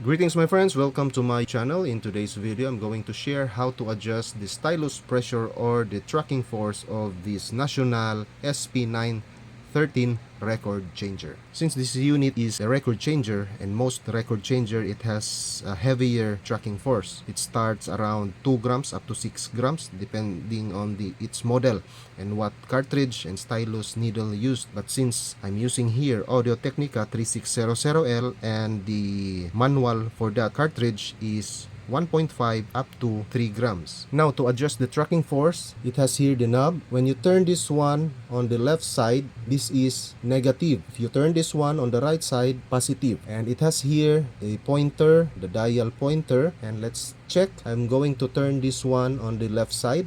Greetings my friends, welcome to my channel. In today's video, I'm going to share how to adjust the stylus pressure or the tracking force of this National SP913 record changer. Since this unit is a record changer, and most record changer, it has a heavier tracking force. It starts around 2 grams up to 6 grams depending on its model and what cartridge and stylus needle used. But since I'm using here Audio Technica 3600L and the manual for that cartridge is 1.5 up to 3 grams. Now to adjust the tracking force, it has here the knob. When you turn this one on the left side, this is negative. If you turn this one on the right side, positive. And it has here a pointer, the dial pointer. And let's check. I'm going to turn this one on the left side.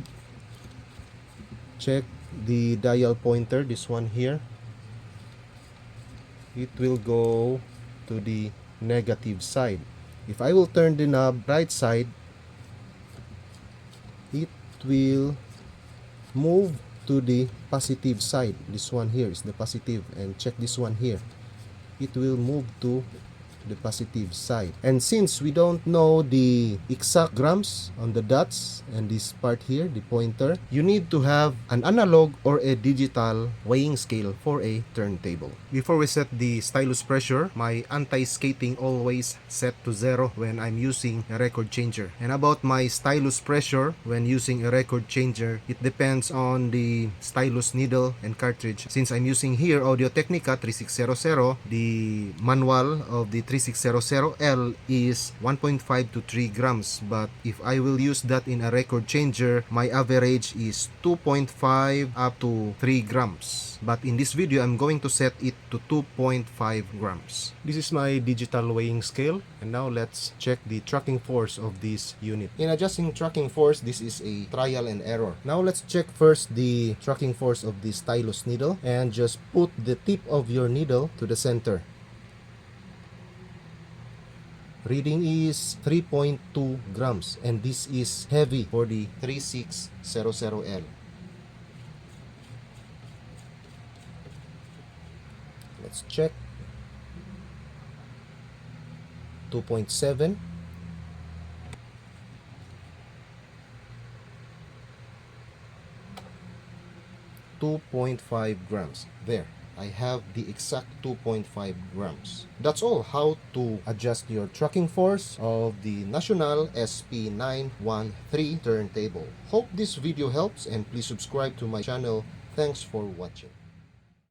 Check the dial pointer, this one here. It will go to the negative side. If I will turn the knob right side, it will move to the positive side. This one here is the positive, and check this one here. It will move to the positive side. And since we don't know the exact grams on the dots and this part here, the pointer, you need to have an analog or a digital weighing scale for a turntable. Before we set the stylus pressure, my anti-skating always set to 0 when I'm using a record changer. And about my stylus pressure when using a record changer, it depends on the stylus needle and cartridge. Since I'm using here Audio Technica 3600, the manual of the 3600L is 1.5 to 3 grams, but if I will use that in a record changer, my average is 2.5 up to 3 grams. But in this video, I'm going to set it to 2.5 grams. This is my digital weighing scale, and now let's check the tracking force of this unit. In adjusting tracking force, this is a trial and error. Now let's check first the tracking force of the stylus needle, and just put the tip of your needle to the center. Reading is 3.2 grams, and this is heavy for the 3600L. Let's check. 2.7. 2.5 grams. There, I have the exact 2.5 grams. That's all how to adjust your tracking force of the National SP913 turntable. Hope this video helps, and please subscribe to my channel. Thanks for watching.